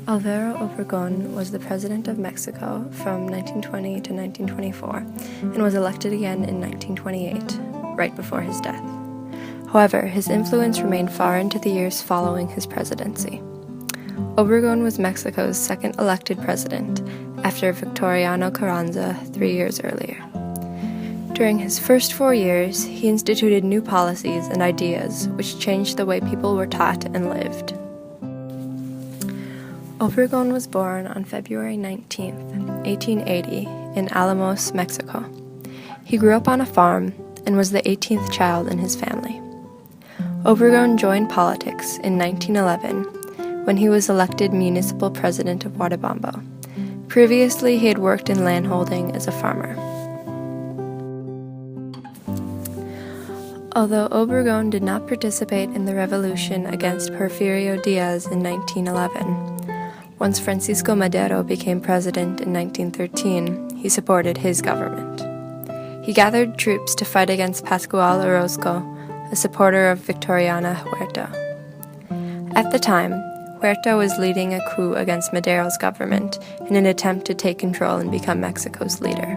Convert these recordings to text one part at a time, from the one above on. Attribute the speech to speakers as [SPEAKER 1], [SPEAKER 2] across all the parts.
[SPEAKER 1] Alvaro Obregón was the president of Mexico from 1920 to 1924 and was elected again in 1928, right before his death. However, his influence remained far into the years following his presidency. Obregón was Mexico's second elected president, after Victoriano Carranza 3 years earlier. During his first 4 years, he instituted new policies and ideas which changed the way people were taught and lived. Obregón was born on February 19, 1880, in Alamos, Mexico. He grew up on a farm and was the 18th child in his family. Obregón joined politics in 1911 when he was elected municipal president of Guatabambo. Previously, he had worked in landholding as a farmer. Although Obregón did not participate in the revolution against Porfirio Diaz in 1911, once Francisco Madero became president in 1913, he supported his government. He gathered troops to fight against Pascual Orozco, a supporter of Victoriano Huerta. At the time, Huerta was leading a coup against Madero's government in an attempt to take control and become Mexico's leader.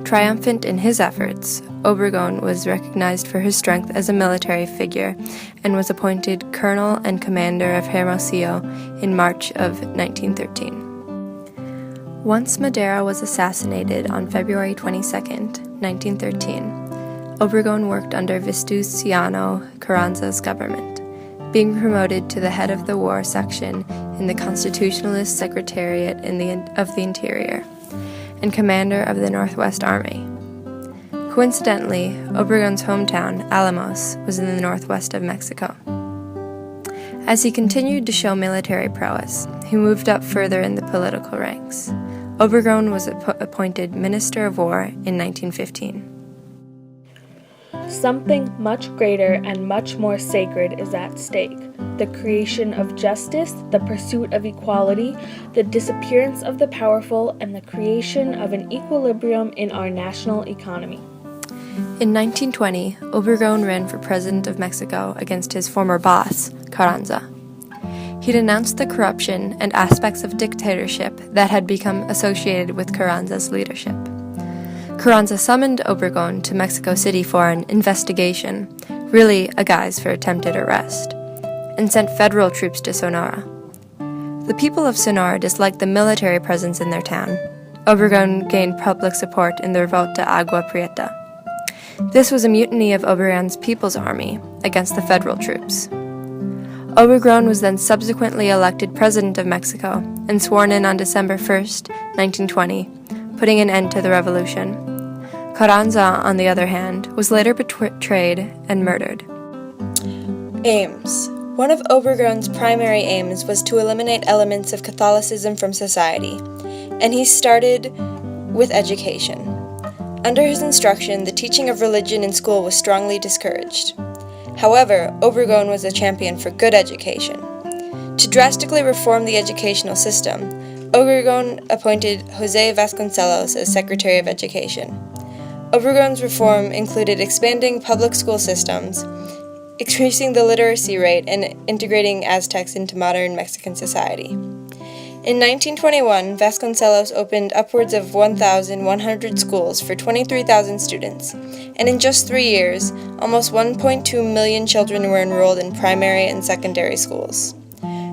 [SPEAKER 1] Triumphant in his efforts, Obregón was recognized for his strength as a military figure and was appointed colonel and commander of Hermosillo in March of 1913. Once Madero was assassinated on February 22, 1913, Obregón worked under Venustiano Carranza's government, being promoted to the head of the war section in the Constitutionalist Secretariat of the Interior, and commander of the Northwest Army. Coincidentally, Obregón's hometown, Alamos, was in the northwest of Mexico. As he continued to show military prowess, he moved up further in the political ranks. Obregón was appointed Minister of War in 1915.
[SPEAKER 2] Something much greater and much more sacred is at stake: the creation of justice, the pursuit of equality, the disappearance of the powerful, and the creation of an equilibrium in our national economy.
[SPEAKER 1] In 1920, Obregón ran for president of Mexico against his former boss, Carranza. He denounced the corruption and aspects of dictatorship that had become associated with Carranza's leadership. Carranza summoned Obregón to Mexico City for an investigation, really a guise for attempted arrest, and sent federal troops to Sonora. The people of Sonora disliked the military presence in their town. Obregón gained public support in the revolt to Agua Prieta. This was a mutiny of Obregón's People's Army against the federal troops. Obregón was then subsequently elected president of Mexico and sworn in on December 1, 1920, putting an end to the revolution. Carranza, on the other hand, was later betrayed and murdered.
[SPEAKER 3] Aims. One of Obregón's primary aims was to eliminate elements of Catholicism from society, and he started with education. Under his instruction, the teaching of religion in school was strongly discouraged. However, Obregón was a champion for good education. To drastically reform the educational system, Obregón appointed José Vasconcelos as Secretary of Education. Obregón's reform included expanding public school systems, increasing the literacy rate, and integrating Aztecs into modern Mexican society. In 1921, Vasconcelos opened upwards of 1,100 schools for 23,000 students, and in just 3 years, almost 1.2 million children were enrolled in primary and secondary schools.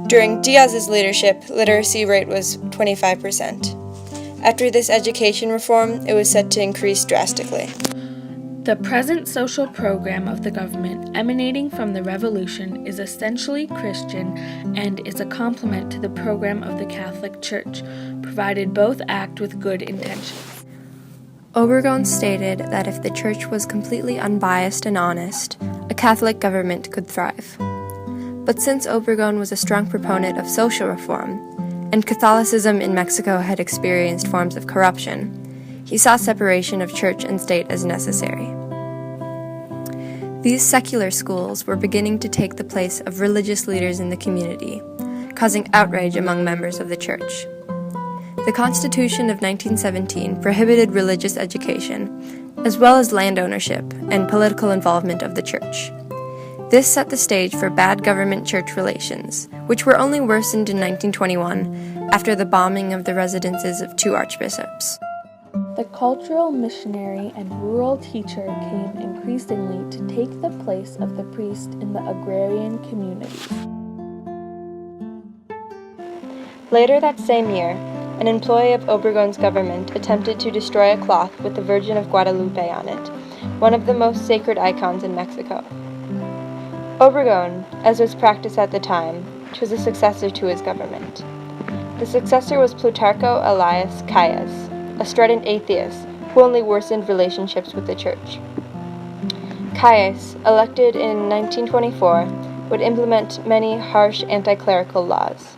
[SPEAKER 3] During Diaz's leadership, literacy rate was 25%. After this education reform, it was set to increase drastically.
[SPEAKER 2] The present social program of the government emanating from the revolution is essentially Christian and is a complement to the program of the Catholic Church, provided both act with good intentions.
[SPEAKER 1] Obregón stated that if the Church was completely unbiased and honest, a Catholic government could thrive. But since Obregón was a strong proponent of social reform, and Catholicism in Mexico had experienced forms of corruption, he saw separation of church and state as necessary. These secular schools were beginning to take the place of religious leaders in the community, causing outrage among members of the church. The Constitution of 1917 prohibited religious education, as well as land ownership and political involvement of the church. This set the stage for bad government-church relations, which were only worsened in 1921 after the bombing of the residences of 2 archbishops.
[SPEAKER 2] The cultural missionary and rural teacher came increasingly to take the place of the priest in the agrarian communities.
[SPEAKER 3] Later that same year, an employee of Obregon's government attempted to destroy a cloth with the Virgin of Guadalupe on it, one of the most sacred icons in Mexico. Obregon, as was practiced at the time, chose a successor to his government. The successor was Plutarco Elias Calles, a strident atheist who only worsened relationships with the church. Calles, elected in 1924, would implement many harsh anti-clerical laws.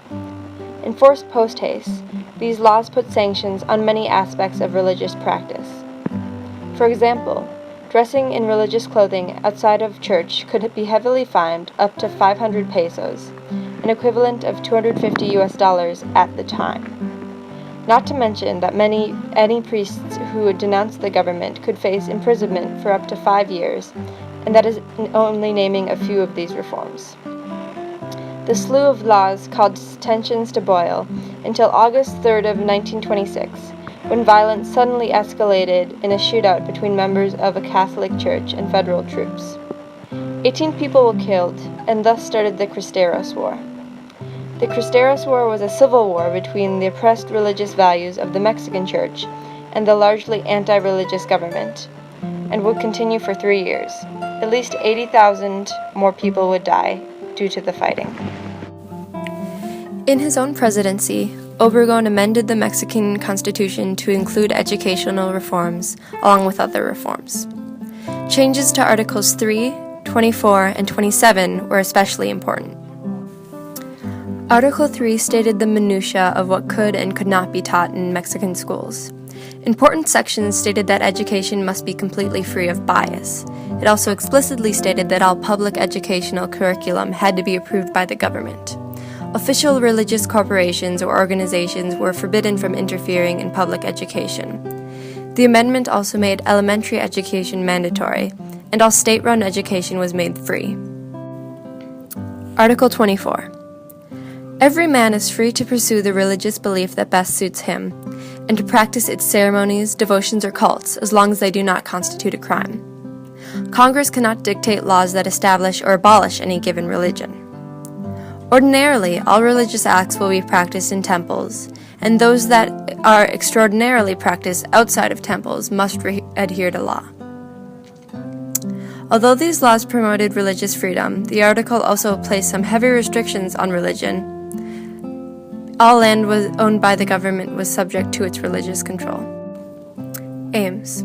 [SPEAKER 3] Enforced post haste, these laws put sanctions on many aspects of religious practice. For example, dressing in religious clothing outside of church could be heavily fined up to 500 pesos, an equivalent of $250 at the time. Not to mention that any priests who would denounce the government could face imprisonment for up to 5 years, and that is only naming a few of these reforms. The slew of laws caused tensions to boil until August 3rd of 1926, when violence suddenly escalated in a shootout between members of a Catholic church and federal troops. 18 people were killed, and thus started the Cristeros War. The Cristeros War was a civil war between the oppressed religious values of the Mexican church and the largely anti-religious government, and would continue for 3 years. At least 80,000 more people would die due to the fighting.
[SPEAKER 1] In his own presidency, Obregon amended the Mexican Constitution to include educational reforms, along with other reforms. Changes to Articles 3, 24, and 27 were especially important. Article 3 stated the minutiae of what could and could not be taught in Mexican schools. Important sections stated that education must be completely free of bias. It also explicitly stated that all public educational curriculum had to be approved by the government. Official religious corporations or organizations were forbidden from interfering in public education. The amendment also made elementary education mandatory, and all state-run education was made free. Article 24. Every man is free to pursue the religious belief that best suits him, and to practice its ceremonies, devotions, or cults, as long as they do not constitute a crime. Congress cannot dictate laws that establish or abolish any given religion. Ordinarily, all religious acts will be practiced in temples, and those that are extraordinarily practiced outside of temples must adhere to law. Although these laws promoted religious freedom, the article also placed some heavy restrictions on religion. All land was owned by the government was subject to its religious control. Aims.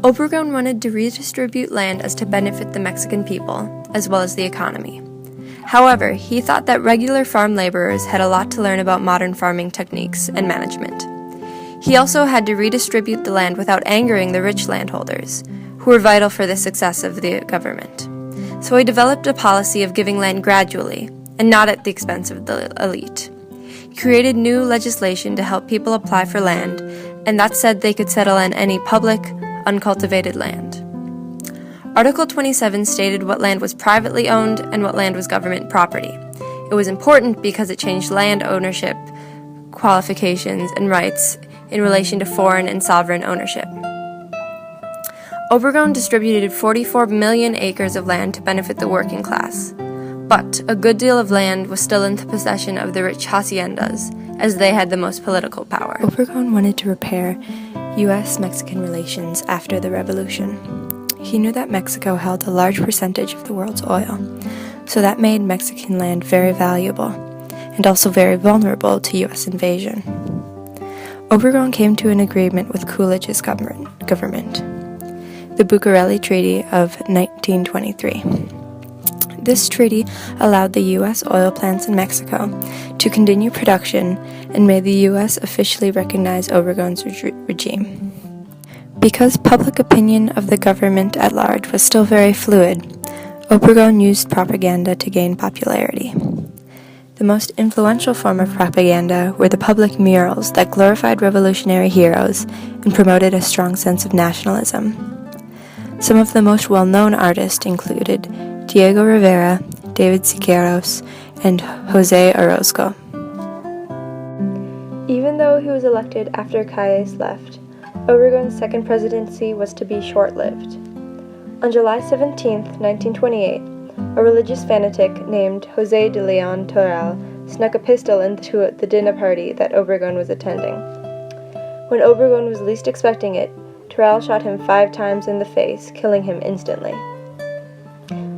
[SPEAKER 1] Obregon wanted to redistribute land as to benefit the Mexican people, as well as the economy. However, he thought that regular farm laborers had a lot to learn about modern farming techniques and management. He also had to redistribute the land without angering the rich landholders, who were vital for the success of the government. So he developed a policy of giving land gradually, and not at the expense of the elite. He created new legislation to help people apply for land, and that said they could settle on any public, uncultivated land. Article 27 stated what land was privately owned and what land was government property. It was important because it changed land ownership, qualifications, and rights in relation to foreign and sovereign ownership. Obregon distributed 44 million acres of land to benefit the working class, but a good deal of land was still in the possession of the rich haciendas, as they had the most political power. Obregon wanted to repair U.S.-Mexican relations after the revolution. He knew that Mexico held a large percentage of the world's oil, so that made Mexican land very valuable, and also very vulnerable to U.S. invasion. Obregon came to an agreement with Coolidge's government, the Bucareli Treaty of 1923. This treaty allowed the U.S. oil plants in Mexico to continue production and made the U.S. officially recognize Obregon's regime. Because public opinion of the government at large was still very fluid, Obregon used propaganda to gain popularity. The most influential form of propaganda were the public murals that glorified revolutionary heroes and promoted a strong sense of nationalism. Some of the most well-known artists included Diego Rivera, David Siqueiros, and Jose Orozco. Even though he was elected after Calles left, Obregon's second presidency was to be short-lived. On July 17, 1928, a religious fanatic named Jose de Leon Toral snuck a pistol into the dinner party that Obregon was attending. When Obregon was least expecting it, Toral shot him 5 times in the face, killing him instantly.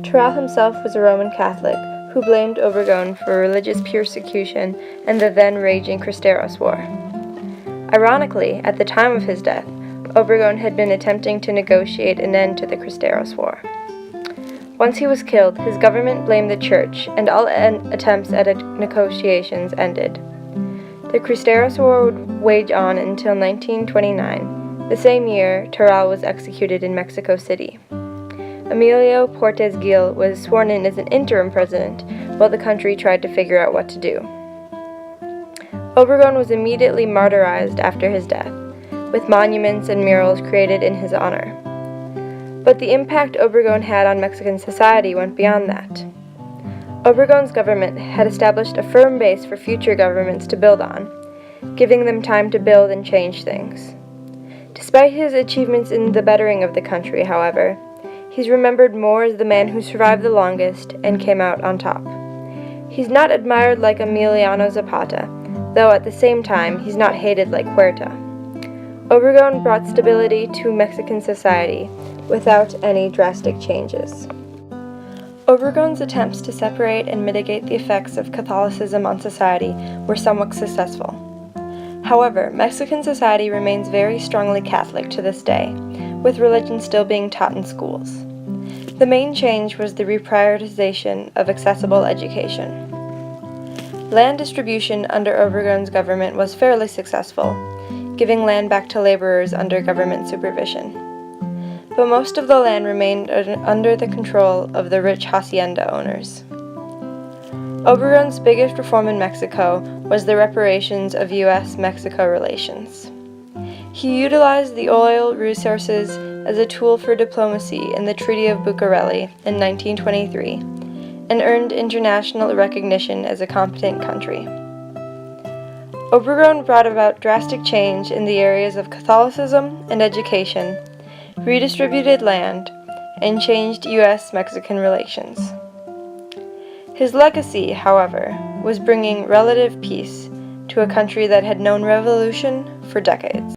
[SPEAKER 1] Toral himself was a Roman Catholic who blamed Obregon for religious persecution and the then raging Cristeros War. Ironically, at the time of his death, Obregon had been attempting to negotiate an end to the Cristeros War. Once he was killed, his government blamed the church, and all attempts at negotiations ended. The Cristeros War would wage on until 1929. The same year, Toral was executed in Mexico City. Emilio Portes Gil was sworn in as an interim president while the country tried to figure out what to do. Obregon was immediately martyrized after his death, with monuments and murals created in his honor. But the impact Obregon had on Mexican society went beyond that. Obregon's government had established a firm base for future governments to build on, giving them time to build and change things. Despite his achievements in the bettering of the country, however, he's remembered more as the man who survived the longest and came out on top. He's not admired like Emiliano Zapata, though at the same time he's not hated like Huerta. Obregon brought stability to Mexican society without any drastic changes. Obregon's attempts to separate and mitigate the effects of Catholicism on society were somewhat successful. However, Mexican society remains very strongly Catholic to this day, with religion still being taught in schools. The main change was the reprioritization of accessible education. Land distribution under Obregon's government was fairly successful, giving land back to laborers under government supervision. But most of the land remained under the control of the rich hacienda owners. Obregon's biggest reform in Mexico was the reparations of U.S.-Mexico relations. He utilized the oil resources as a tool for diplomacy in the Treaty of Bucareli in 1923 and earned international recognition as a competent country. Obregon brought about drastic change in the areas of Catholicism and education, redistributed land, and changed U.S.-Mexican relations. His legacy, however, was bringing relative peace to a country that had known revolution for decades.